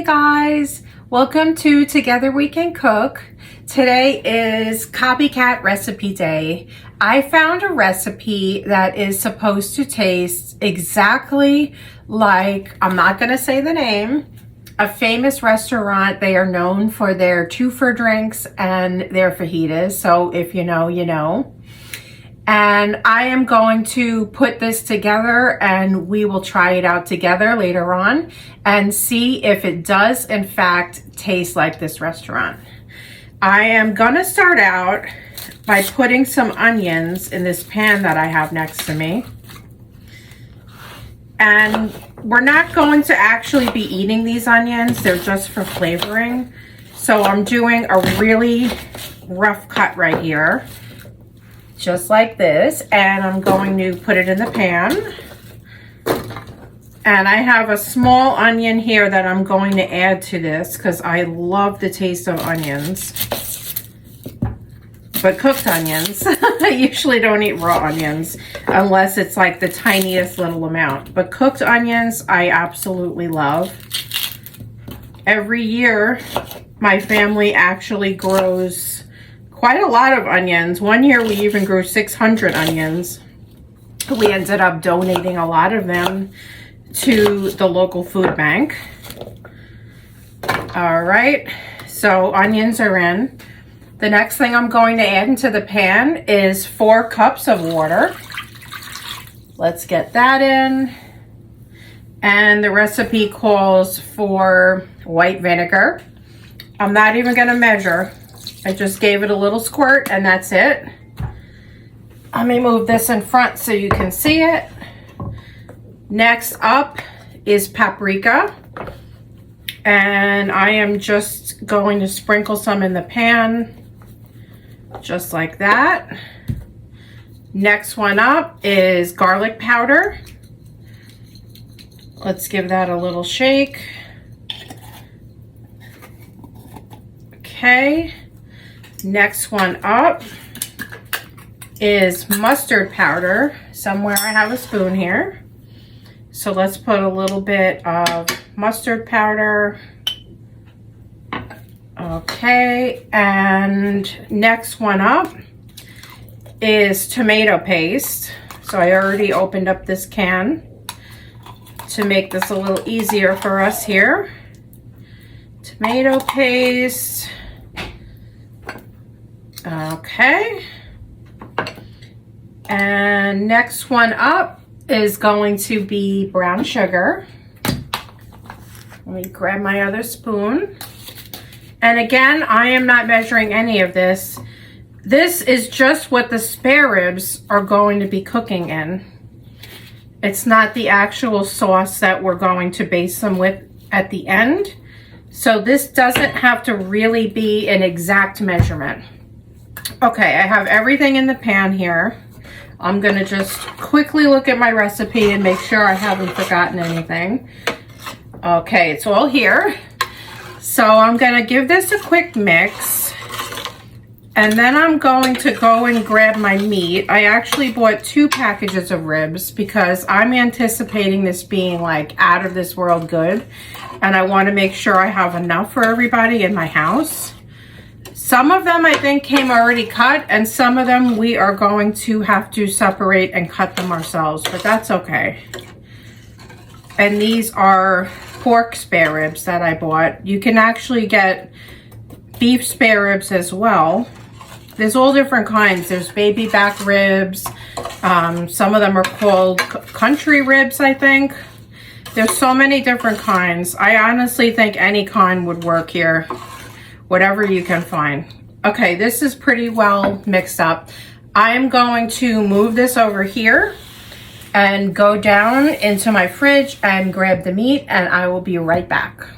guys, welcome to Together We Can Cook. Today is Copycat Recipe Day. I found a recipe that is supposed to taste exactly like, I'm not going to say the name, a famous restaurant. They are known for their two-for drinks and their fajitas, so if you know, you know. And I am going to put this together and we will try it out together later on and see if it does in fact taste like this restaurant. I am gonna start out by putting some onions in this pan that I have next to me. And we're not going to actually be eating these onions, they're just for flavoring. So I'm doing a really rough cut right here. Just like this, and I'm going to put it in the pan. And I have a small onion here that I'm going to add to this because I love the taste of onions. But cooked onions. I usually don't eat raw onions unless it's like the tiniest little amount. But cooked onions, I absolutely love. Every year, my family actually grows quite a lot of onions. One year we even grew 600 onions. We ended up donating a lot of them to the local food bank. All right, so onions are in. The next thing I'm going to add into the pan is 4 cups of water. Let's get that in. And the recipe calls for white vinegar. I'm not even going to measure. I just gave it a little squirt and that's it. Let me move this in front so you can see it. Next up is paprika. And I am just going to sprinkle some in the pan, just like that. Next one up is garlic powder. Let's give that a little shake. Okay. Next one up is mustard powder. Somewhere I have a spoon here. So let's put a little bit of mustard powder. Okay, and next one up is tomato paste. So I already opened up this can to make this a little easier for us here. Tomato paste. Okay, and next one up is going to be brown sugar. Let me grab my other spoon. And again, I am not measuring any of this. This is just what the spare ribs are going to be cooking in. It's not the actual sauce that we're going to base them with at the end. So this doesn't have to really be an exact measurement. Okay, I have everything in the pan here. I'm going to just quickly look at my recipe and make sure I haven't forgotten anything. Okay, it's all here. So I'm going to give this a quick mix. And then I'm going to go and grab my meat. I actually bought 2 packages of ribs because I'm anticipating this being like out of this world good. And I want to make sure I have enough for everybody in my house. Some of them I think came already cut, and some of them we are going to have to separate and cut them ourselves, but that's okay. And these are pork spare ribs that I bought. You can actually get beef spare ribs as well. There's all different kinds. There's baby back ribs. Some of them are called country ribs, I think. There's so many different kinds. I honestly think any kind would work here. Whatever you can find. Okay, this is pretty well mixed up. I'm going to move this over here and go down into my fridge and grab the meat, and I will be right back.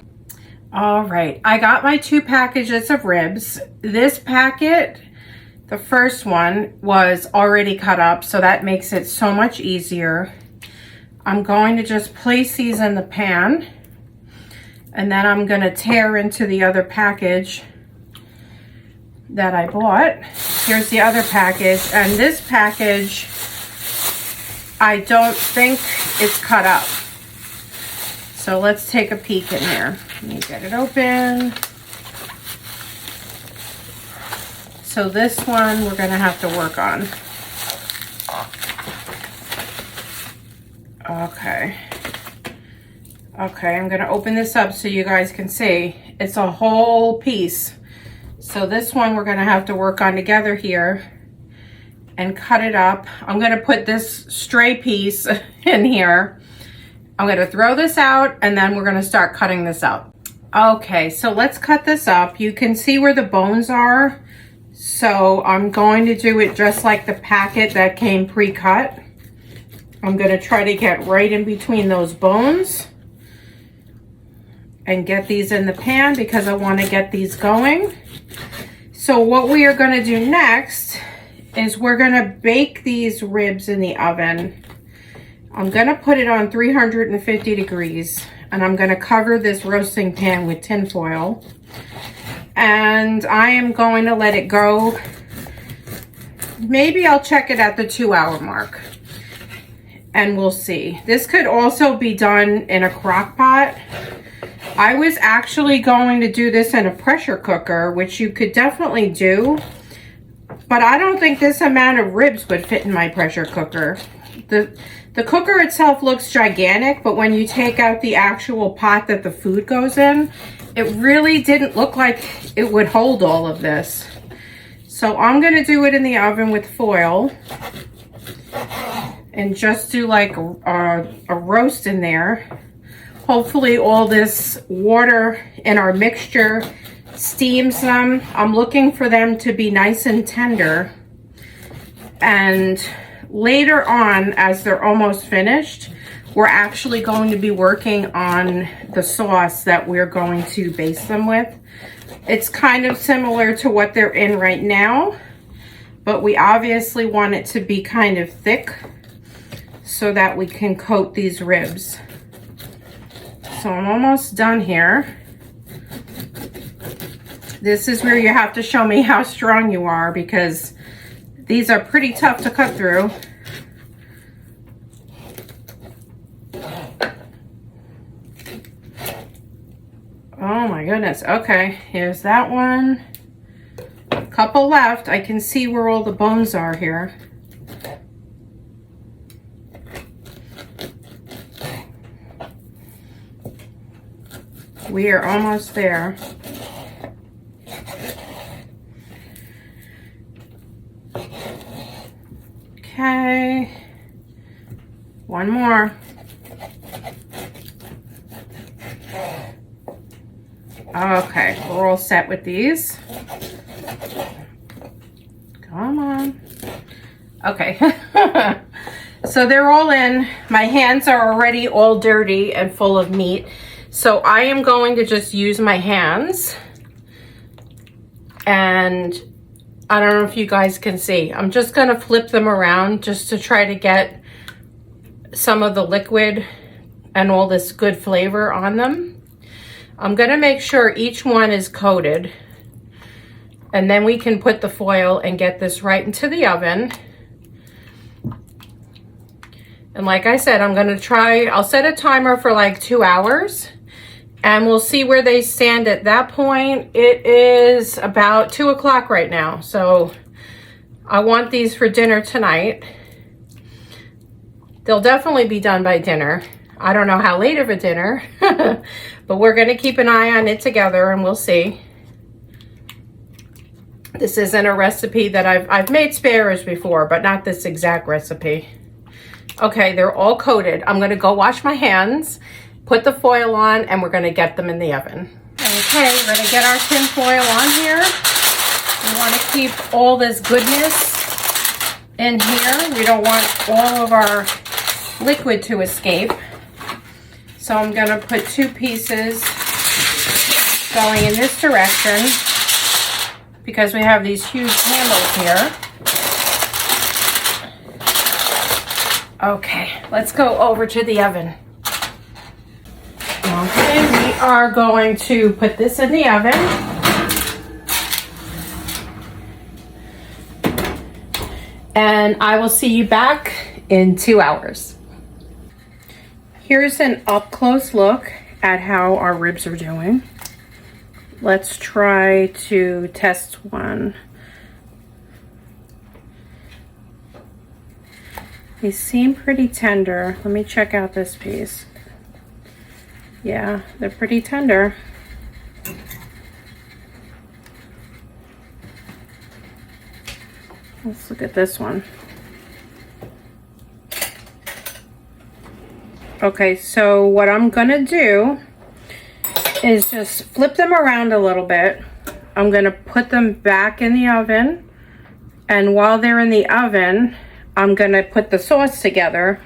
All right, I got my 2 packages of ribs. This packet, the first one, was already cut up, so that makes it so much easier. I'm going to just place these in the pan. And then I'm going to tear into the other package that I bought. Here's the other package. And this package, I don't think it's cut up. So let's take a peek in here. Let me get it open. So this one we're gonna have to work on. Okay. Okay, I'm gonna open this up so you guys can see. It's a whole piece. So this one we're gonna have to work on together here and cut it up. I'm gonna put this stray piece in here. I'm gonna throw this out and then we're gonna start cutting this up. Okay, so let's cut this up. You can see where the bones are. So I'm going to do it just like the packet that came pre-cut. I'm gonna try to get right in between those bones and get these in the pan because I wanna get these going. So what we are gonna do next is we're gonna bake these ribs in the oven. I'm gonna put it on 350 degrees and I'm gonna cover this roasting pan with tin foil. And I am going to let it go. Maybe I'll check it at the 2-hour mark and we'll see. This could also be done in a crock pot. I was actually going to do this in a pressure cooker, which you could definitely do, but I don't think this amount of ribs would fit in my pressure cooker. The cooker itself looks gigantic, but when you take out the actual pot that the food goes in, it really didn't look like it would hold all of this. So I'm gonna do it in the oven with foil and just do like a roast in there. Hopefully all this water in our mixture steams them. I'm looking for them to be nice and tender. And later on, as they're almost finished, we're actually going to be working on the sauce that we're going to baste them with. It's kind of similar to what they're in right now, but we obviously want it to be kind of thick so that we can coat these ribs. So I'm almost done here. This is where you have to show me how strong you are because these are pretty tough to cut through. Oh my goodness. Okay, here's that one. A couple left. I can see where all the bones are here. We are almost there. Okay. One more. Okay, we're all set with these. Come on. Okay. So they're all in. My hands are already all dirty and full of meat. So I am going to just use my hands. And I don't know if you guys can see. I'm just going to flip them around just to try to get some of the liquid and all this good flavor on them. I'm going to make sure each one is coated. And then we can put the foil and get this right into the oven. And like I said, I'm going to try, I'll set a timer for like 2 hours. And we'll see where they stand at that point. It is about 2 o'clock right now. So I want these for dinner tonight. They'll definitely be done by dinner. I don't know how late of a dinner, but we're going to keep an eye on it together and we'll see. This isn't a recipe that I've made spare ribs before, but not this exact recipe. Okay, they're all coated. I'm going to go wash my hands, put the foil on, and we're going to get them in the oven. Okay, we're going to get our tin foil on here. We want to keep all this goodness in here. We don't want all of our liquid to escape. So I'm going to put 2 pieces going in this direction because we have these huge handles here. Okay, let's go over to the oven. Okay, we are going to put this in the oven. And I will see you back in 2 hours. Here's an up close look at how our ribs are doing. Let's try to test one. They seem pretty tender. Let me check out this piece. Yeah, they're pretty tender. Let's look at this one. Okay, so what I'm gonna do is just flip them around a little bit. I'm gonna put them back in the oven, and while they're in the oven, I'm gonna put the sauce together.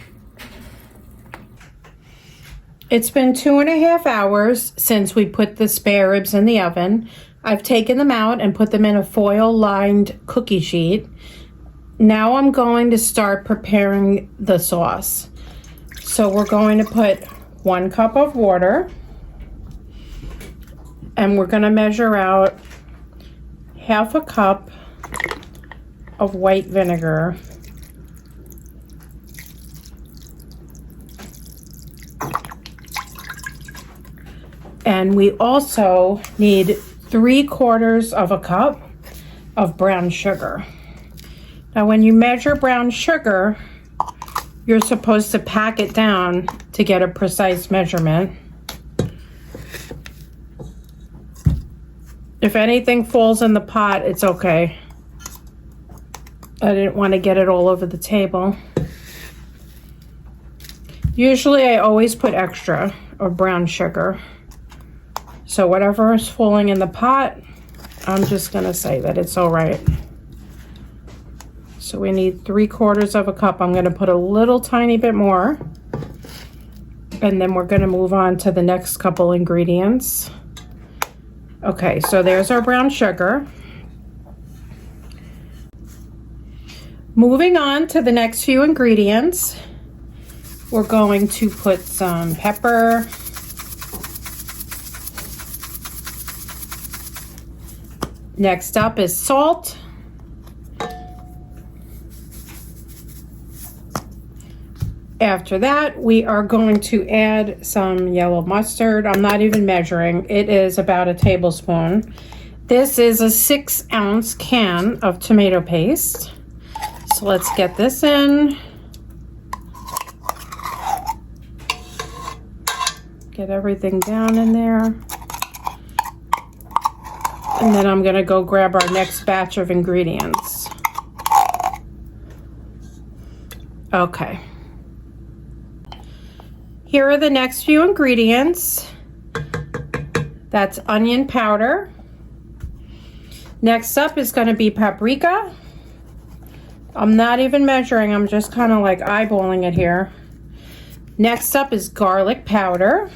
It's been 2.5 hours since we put the spare ribs in the oven. I've taken them out and put them in a foil-lined cookie sheet. Now I'm going to start preparing the sauce. So we're going to put 1 cup of water, and we're going to measure out 1/2 cup of white vinegar. And we also need 3/4 cup of brown sugar. Now when you measure brown sugar, you're supposed to pack it down to get a precise measurement. If anything falls in the pot, it's okay. I didn't want to get it all over the table. Usually I always put extra of brown sugar. So whatever is falling in the pot, I'm just gonna say that it's all right. So we need 3/4 cup. I'm gonna put a little tiny bit more. And then we're gonna move on to the next couple ingredients. Okay, so there's our brown sugar. Moving on to the next few ingredients, we're going to put some pepper, next up is salt. After that, we are going to add some yellow mustard. I'm not even measuring. It is about a tablespoon. This is a 6-ounce can of tomato paste. So let's get this in. Get everything down in there. And then I'm gonna go grab our next batch of ingredients. Okay. Here are the next few ingredients. That's onion powder. Next up is gonna be paprika. I'm not even measuring, I'm just kind of like eyeballing it here. Next up is garlic powder.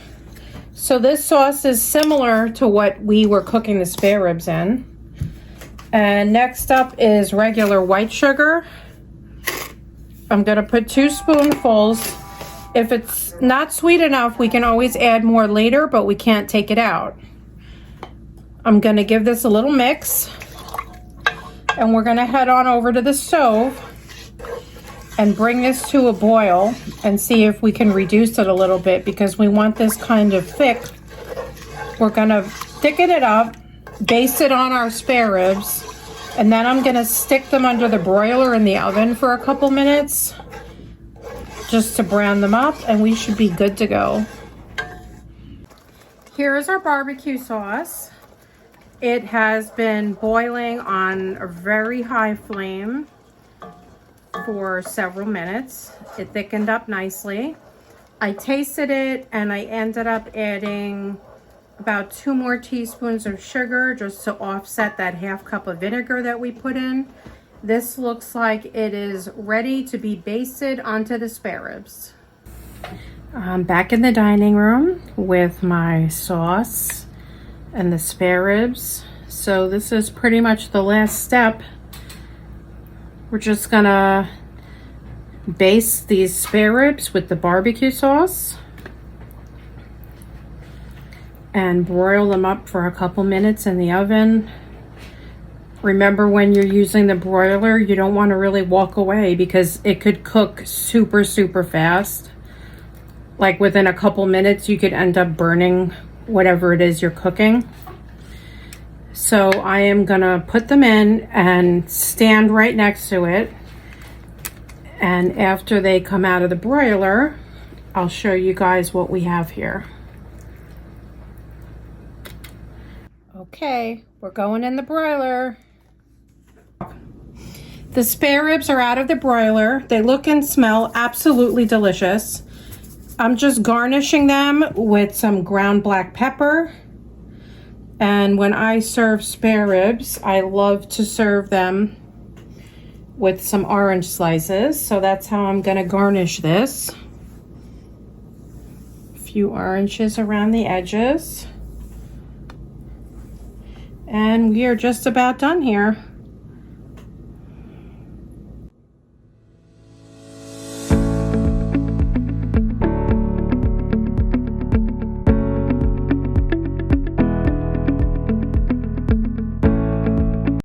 So this sauce is similar to what we were cooking the spare ribs in. And next up is regular white sugar. I'm gonna put 2 spoonfuls. If it's not sweet enough, we can always add more later, but we can't take it out. I'm gonna give this a little mix, and we're gonna head on over to the stove and bring this to a boil and see if we can reduce it a little bit, because we want this kind of thick. We're gonna thicken it up, baste it on our spare ribs, and then I'm gonna stick them under the broiler in the oven for a couple minutes just to brown them up, and we should be good to go. Here's our barbecue sauce. It has been boiling on a very high flame for several minutes. It thickened up nicely. I tasted it and I ended up adding about 2 more teaspoons of sugar just to offset that 1/2 cup of vinegar that we put in. This looks like it is ready to be basted onto the spare ribs. I'm back in the dining room with my sauce and the spare ribs. So this is pretty much the last step. We're just gonna baste these spare ribs with the barbecue sauce and broil them up for a couple minutes in the oven. Remember, when you're using the broiler, you don't want to really walk away because it could cook super fast. like within a couple minutes, you could end up burning whatever it is you're cooking. So I am gonna put them in and stand right next to it. And after they come out of the broiler, I'll show you guys what we have here. Okay, we're going in the broiler. The spare ribs are out of the broiler. They look and smell absolutely delicious. I'm just garnishing them with some ground black pepper. And when I serve spare ribs, I love to serve them with some orange slices. So that's how I'm gonna garnish this. A few oranges around the edges. And we are just about done here.